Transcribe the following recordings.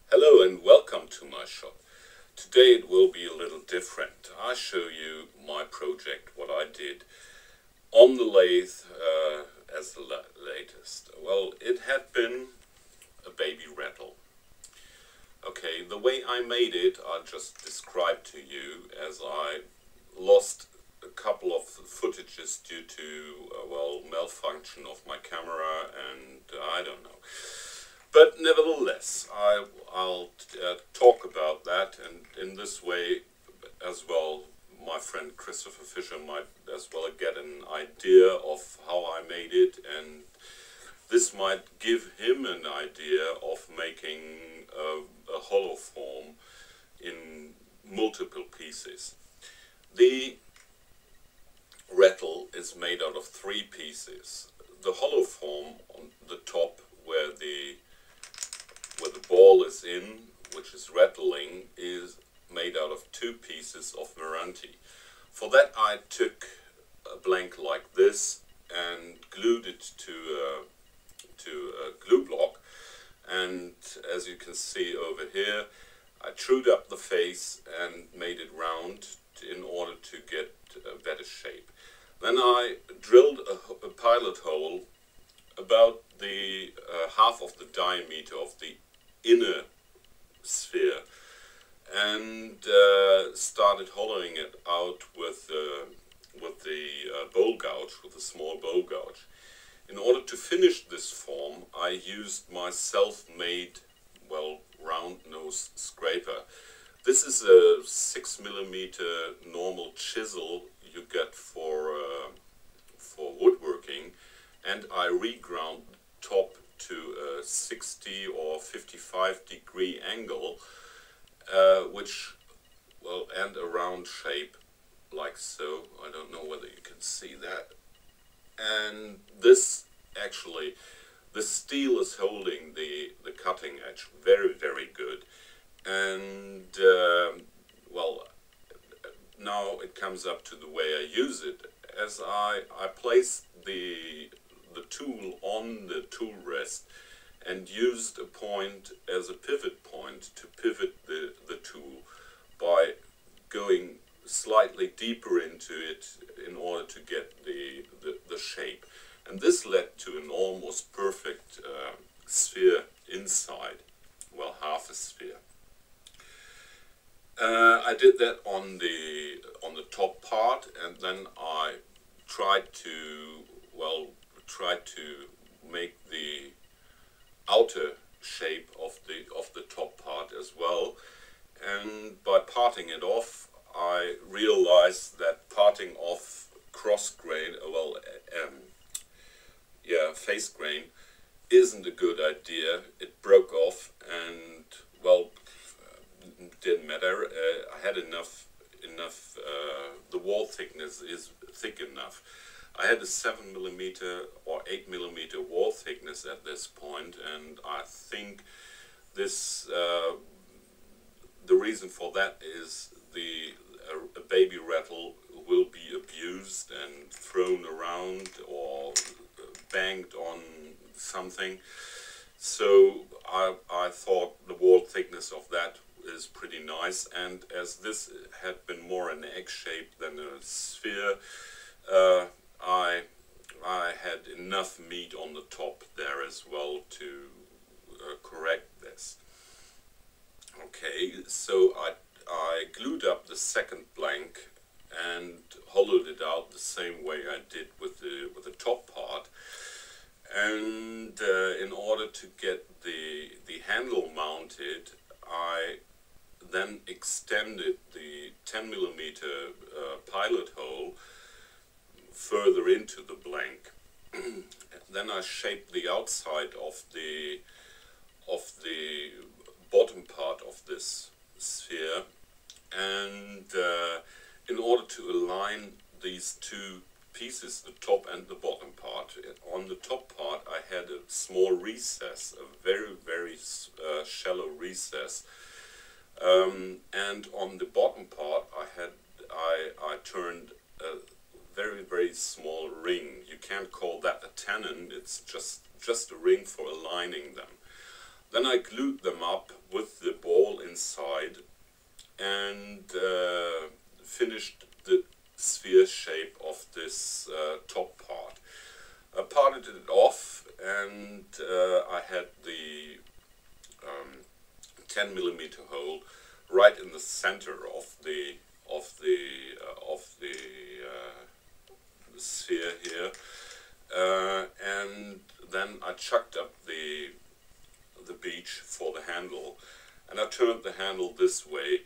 Hello and welcome to my shop. Today it will be a little different. I show you my project, what I did on the lathe as the latest. Well, it had been a baby rattle. Okay, the way I made it I just described to you, as I lost a couple of footages due to well, malfunction of my camera, and I don't know. But nevertheless, I'll talk about that, and in this way as well my friend Christopher Fisher might as well get an idea of how I made it, and this might give him an idea of making a hollow form in multiple pieces. The rattle is made out of 3 pieces. The hollow form on the top, where the ball is in, which is rattling, is made out of 2 pieces of Rant. For that I took a blank like this and glued it to a glue block, and as you can see over here, I trued up the face and made it round in order to get a better shape. Then I drilled a pilot hole about the half of the diameter of the inner sphere, and started hollowing it out with the bowl gouge, with a small bowl gouge. In order to finish this form, I used my self-made, well, round nose scraper. This is a 6mm normal chisel you get for woodworking, and I reground the top to a 60 or 55 degree angle, which will end a round shape like so. I don't know whether you can see that. And this actually, the steel is holding the cutting edge very, very good. And well, now it comes up to the way I use it. As I place the tool on the tool rest and used a point as a pivot point to pivot the tool by going slightly deeper into it in order to get the shape. And this led to an almost perfect sphere inside, well, half a sphere. I did that on the top part, and then I tried to make the outer shape of the top part as well. And by parting it off, I realized that parting off cross grain, well, face grain, isn't a good idea. It broke off, and well, didn't matter. I had enough. The wall thickness is thick enough. I had a 7mm or 8mm wall thickness at this point, and I think this the reason for that is a baby rattle will be abused and thrown around or banged on something. So I thought the wall thickness of that is pretty nice, and as this had been more an egg shape than a sphere, I had enough meat on the top there as well to correct this. Okay, so I glued up the second blank and hollowed it out the same way I did with the top part. And in order to get the handle mounted, I then extended the 10mm pilot hole further into the blank. Then I shaped the outside of the bottom part of this sphere, and in order to align these 2 pieces, the top and the bottom part, on the top part I had a small recess, a very, very shallow recess, and on the bottom part I turned a very small ring. You can't call that a tenon, it's just a ring for aligning them. Then I glued them up with the ball inside and finished the sphere shape of this top part. I parted it off, and I had the 10mm hole right in the center of the sphere here, and then I chucked up the beach for the handle, and I turned the handle this way.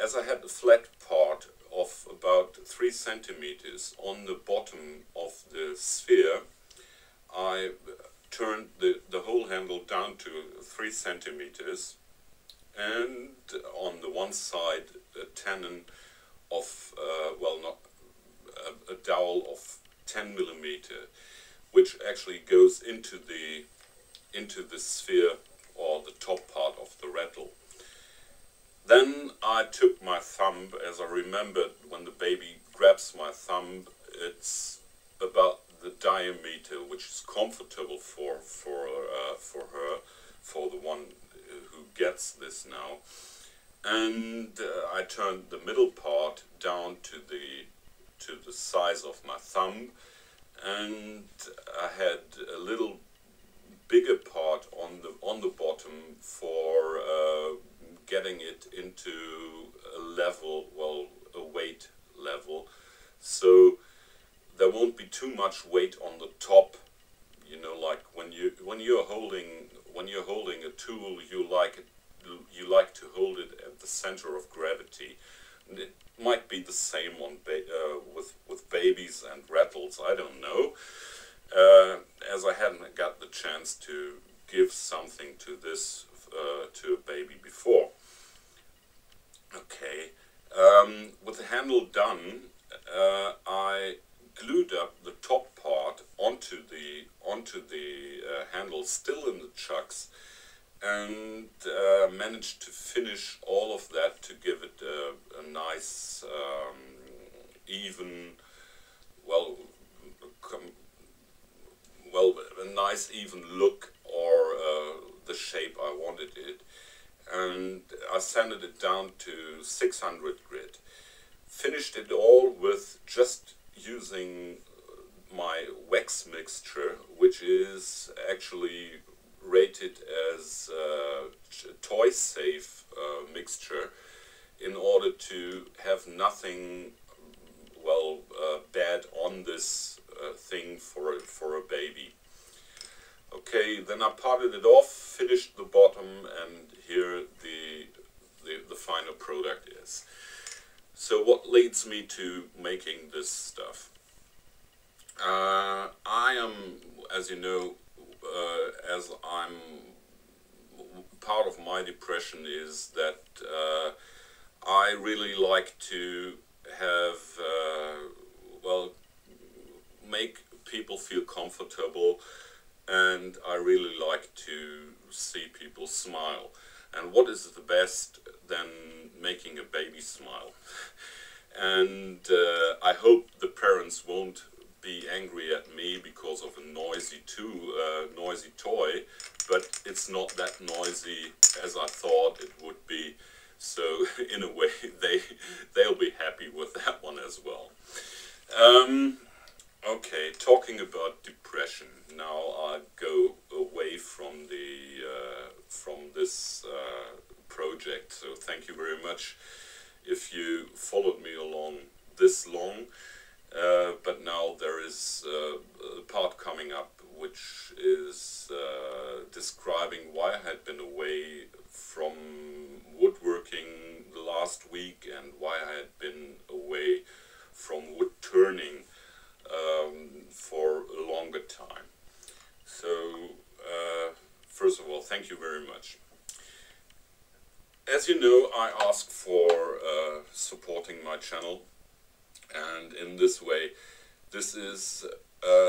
As I had a flat part of about 3 centimeters on the bottom of the sphere, I turned the whole handle down to 3 centimeters, and on the one side a tenon of, well, not a dowel of 10mm, which actually goes into the sphere or the top part of the rattle. Then I took my thumb, as I remembered when the baby grabs my thumb, it's about the diameter which is comfortable for her, for the one who gets this now. And I turned the middle part down to the size of my thumb, and I had a little bigger part on the bottom for getting it into a level, well, a weight level, so there won't be too much weight on the top. You know, like when you're holding a tool, you like to hold it at the center of gravity. And it might be the same on with babies and rattles. I don't know, as I hadn't got the chance to give something to this to a baby before. Okay, with the handle done, I glued up the top part onto the handle, still in the chucks, and managed to finish all of that to give it a nice even, well, a nice even look, or the shape I wanted it. And I sanded it down to 600 grit. Finished it all with just using my wax mixture, which is actually rated as toy safe mixture, in order to have nothing, well, bad on this thing for a baby. Okay, then I parted it off, finished the bottom, and here the final product is. So what leads me to making this stuff? I am, as you know, as I'm, part of my depression is that I really like to have, well, make people feel comfortable, and I really like to see people smile. And what is the best than making a baby smile? And I hope the parents won't be angry at me because of a noisy toy, but it's not that noisy as I thought it would be. So in a way, they'll be happy with that one as well. Okay, talking about depression. Now I go away from this project. So thank you very much if you followed me along this long. But now there is a part coming up which is describing why I had been away from woodworking the last week, and why I had been away from wood turning for a longer time. So first of all, thank you very much. As you know, I ask for supporting my channel, and in this way, this is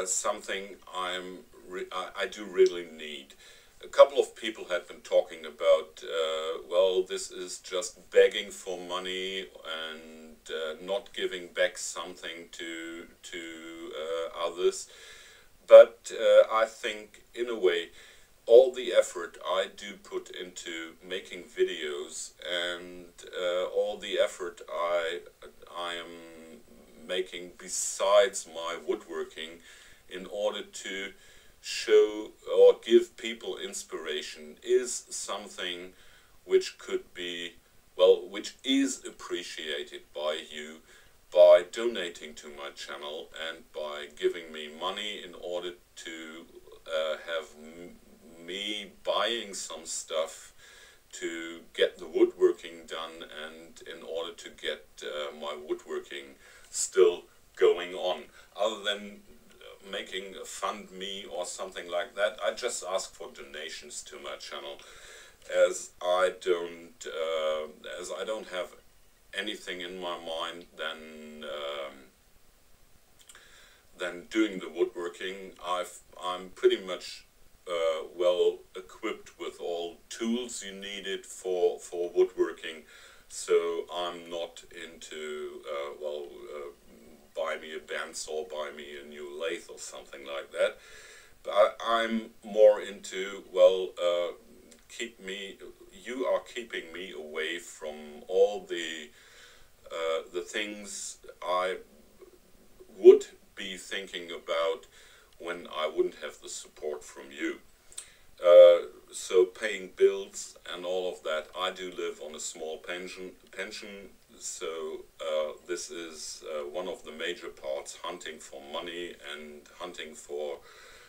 something I do really need. a couple of people had been talking about, well, this is just begging for money and not giving back something to others. But I think, in a way, all the effort I do put into making videos and all the effort I am making besides my woodworking in order to show or give people inspiration is something which could be, well, which is appreciated by you by donating to my channel and by giving me money in order to have me buying some stuff to get the woodworking done and in order to get my woodworking still going on. Other than making a fund me or something like that, I just ask for donations to my channel, as I don't have anything in my mind than doing the woodworking. I'm pretty much well equipped with all tools you needed for woodworking, so I'm not into buy me a bandsaw, buy me a new lathe or something like that. But I'm more into, well, you are keeping me away from all the things I would be thinking about when I wouldn't have the support from you. So paying bills and all of that, I do live on a small pension, so this is one of the major parts, hunting for money and hunting for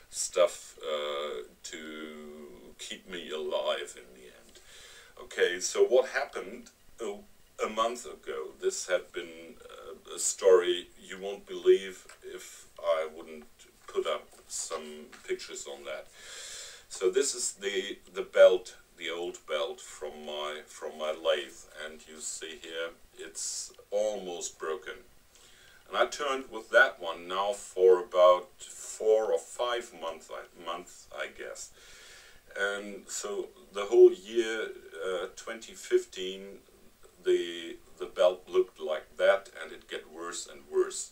stuff to keep me alive in the end. Okay, so what happened a month ago? This had been a story you won't believe if I wouldn't put up some pictures on that. So this is the belt, the old belt from my lathe, and you see here it's almost broken. And I turned with that one now for about 4 or 5 months, I guess. And so the whole year 2015, the belt looked like that, and it get worse and worse.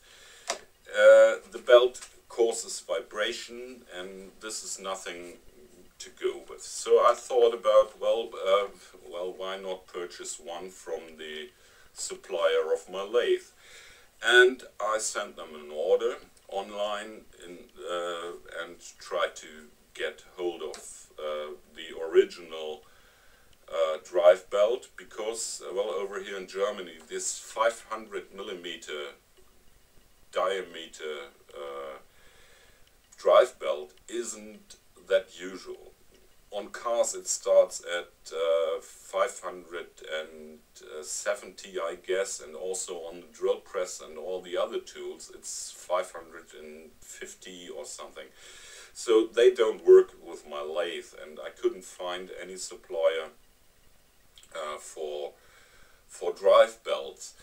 The belt causes vibration, and this is nothing to go with. So I thought about, well, why not purchase one from the supplier of my lathe? And I sent them an order online and tried to get hold of the original drive belt, because, well, over here in Germany, this 500 millimeter diameter drive belt isn't that usual. On cars it starts at 570, I guess, and also on the drill press and all the other tools it's 550 or something. So they don't work with my lathe, and I couldn't find any supplier for drive belts.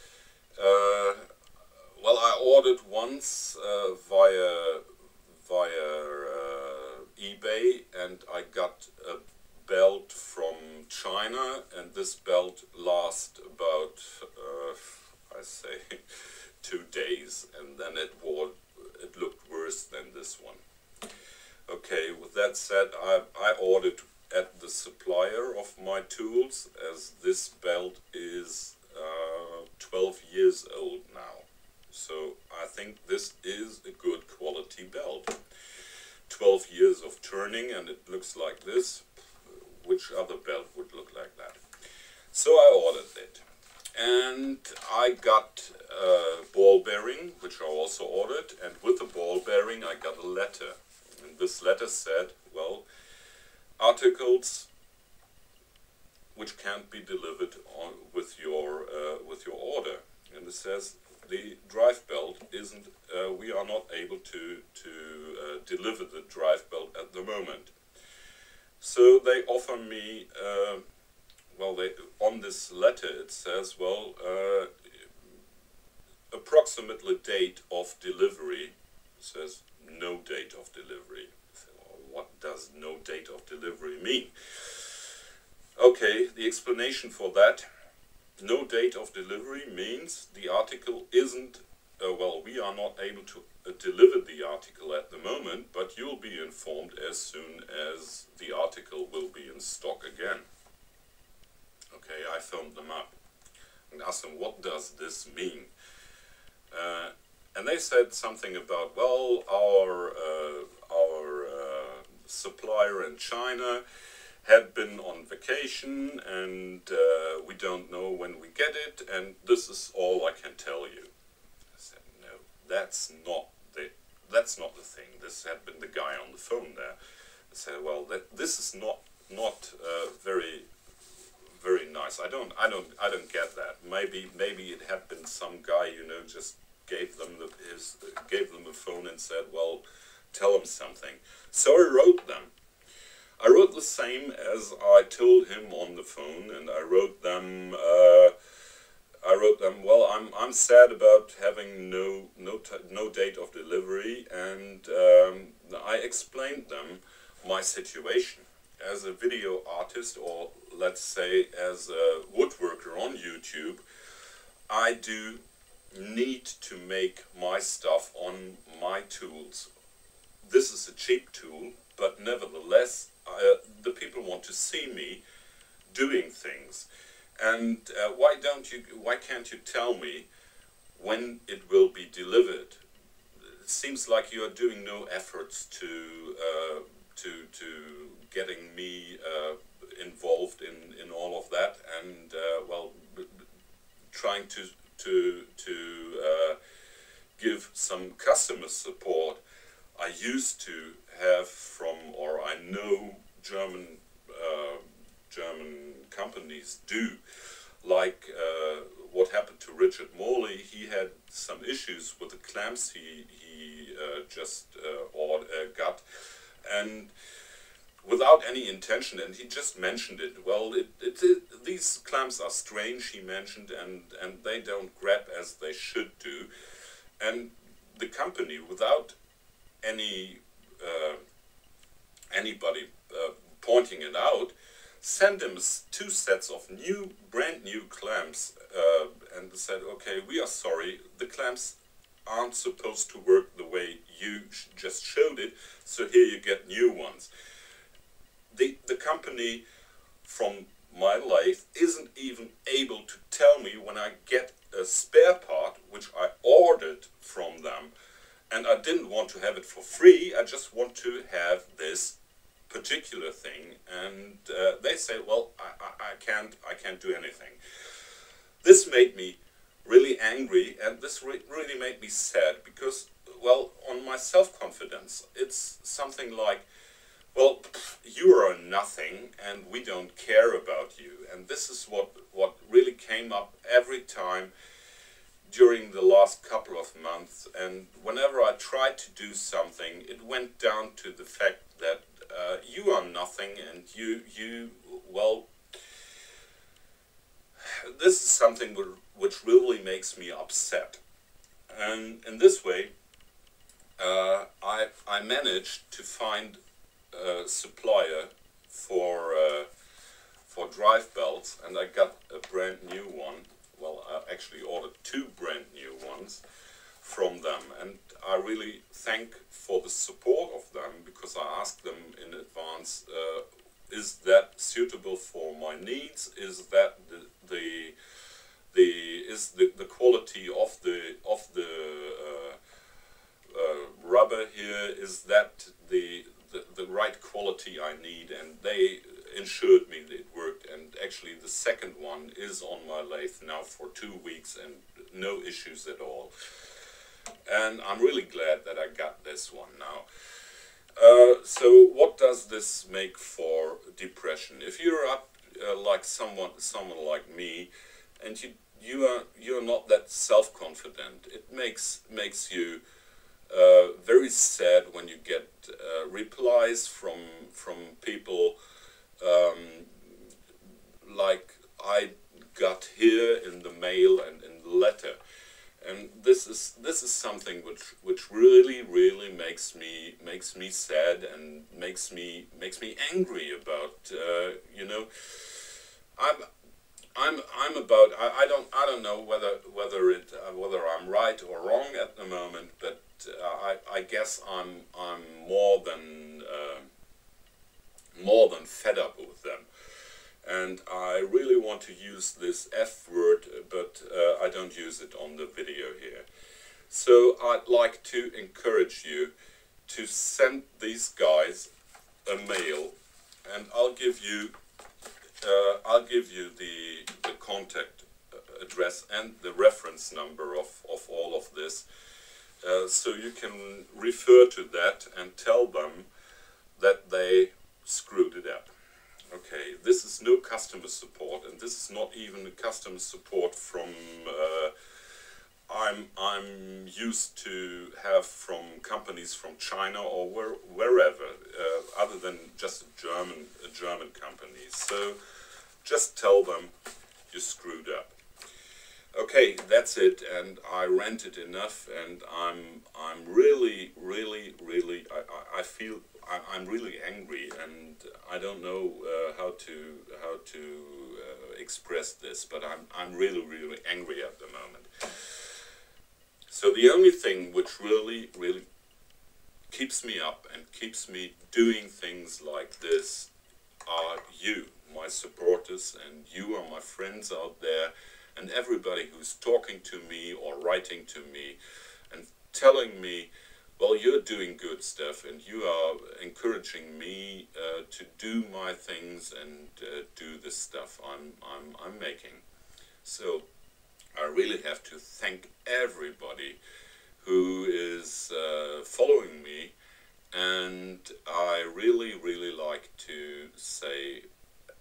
Well, I ordered once via eBay, and I got a belt from China, and this belt lasts about I say 2 days, and then it looked worse than this one. Okay, with that said, I ordered at the supplier of my tools, as this belt is 12 years old now. So I think this is a good quality belt. 12 years of turning, and it looks like this. Which other belt would look like that? So I ordered it, and I got a ball bearing, which I also ordered, and with the ball bearing I got a letter, and this letter said, well, articles which can't be delivered on with your order, and it says the drive belt isn't, we are not able to deliver the drive belt at the moment. So they offer me, well, on this letter it says, well, approximately date of delivery. It says no date of delivery. I say, well, what what does no date of delivery mean? Okay, the explanation for that: no date of delivery means the article isn't, well, we are not able to deliver the article at the moment, but you'll be informed as soon as the article will be in stock again. Okay, I phoned them up and asked them, what does this mean? And they said something about, well, our supplier in China had been on vacation, and we don't know when we get it, and this is all I can tell you. I said, no, that's not the thing. This had been the guy on the phone there. I said, well, this is not very nice. I don't get that. Maybe it had been some guy, you know, just gave them the phone and said, well, tell them something. So I wrote them. I wrote the same as I told him on the phone, and I wrote them, well, I'm sad about having no date of delivery, and I explained them my situation. As a video artist, or let's say as a woodworker on YouTube, I do need to make my stuff on my tools. This is a cheap tool, but nevertheless, the people want to see me doing things. And why can't you tell me when it will be delivered? It seems like you are doing no efforts to getting me involved in all of that, and well, trying to give some customer support. I used to have from, or I know German companies do, like what happened to Richard Morley. He had some issues with the clamps he just got, and without any intention, and he just mentioned it. Well, these clamps are strange, he mentioned, and they don't grab as they should do. And the company, without anybody pointing it out, sent him 2 sets of brand new clamps, and said, okay, we are sorry, the clamps aren't supposed to work the way you just showed it, so here you get new ones. The company from my lathe isn't even able to tell me when I get a spare part, which I ordered from them, and I didn't want to have it for free. I just want to have this particular thing, and they say, well, I can't do anything. This made me really angry, and this really made me sad, because, well, on my self-confidence, it's something like, well, you are nothing, and we don't care about you. And this is what really came up every time during the last couple of months. And whenever I tried to do something, it went down to the fact that you are nothing, and you well, this is something which really makes me upset. And in this way, I managed to find a supplier for drive belts, and I got a brand new one. Well, I actually ordered 2 brand new ones from them, and I really thank for the support of them, because I asked them in advance, is that suitable for my needs? Is that the quality of the rubber here, is that the right quality I need? And they ensured me that it worked, and actually the second one is on my lathe now for 2 weeks and no issues at all. And I'm really glad that I got this one now. So what does this make for depression? If you're up like someone like me, and you're not that self-confident, it makes you very sad when you get replies from people like I got here in the mail and in the letter. and this is something which really makes me sad and makes me angry about, you know. I'm about, I don't know whether I'm right or wrong at the moment, but I guess I'm more than fed up with them. And I really want to use this F word, but I don't use it on the video here. So I'd like to encourage you to send these guys a mail, and I'll give you the contact address and the reference number of all of this, so you can refer to that and tell them that they screwed it up. Okay, this is no customer support, and this is not even customer support from I'm used to have from companies from China or wherever, other than just a German company. So just tell them you screwed up. Okay, that's it, and I ranted enough, and I'm really I feel I'm really angry, and I don't know how to express this, but I'm really angry at the moment. So the only thing which really keeps me up and keeps me doing things like this are you, my supporters, and you are my friends out there, and everybody who's talking to me or writing to me and telling me, well, you're doing good stuff, and you are encouraging me to do my things and do the stuff I'm making. So I really have to thank everybody who is following me, and I really like to say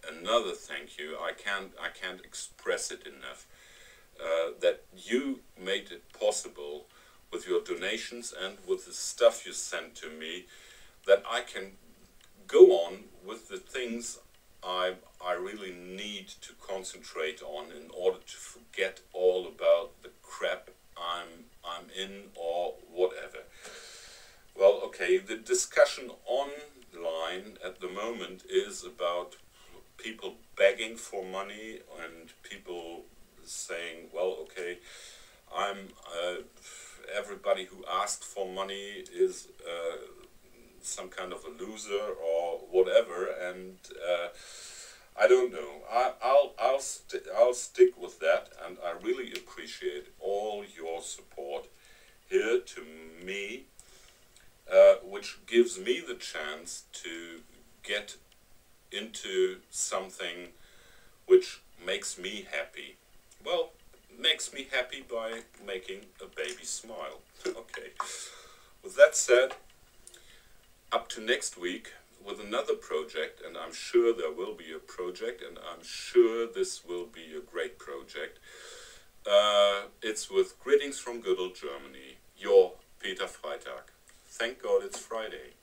another thank you. I can't express it enough, that you made it possible with your donations and with the stuff you sent to me, that I can go on with the things I really need to concentrate on in order to forget all about the crap I'm in or whatever. Well, okay, the discussion online at the moment is about people begging for money and people saying, well, okay, everybody who asks for money is some kind of a loser or whatever, and I don't know. I'll stick with that, and I really appreciate all your support here to me, which gives me the chance to get into something which makes me happy. Well, makes me happy by making a baby smile. Okay. With that said, up to next week with another project, and I'm sure there will be a project, and I'm sure this will be a great project. It's with greetings from good old Germany, your Peter Freitag. Thank God it's Friday.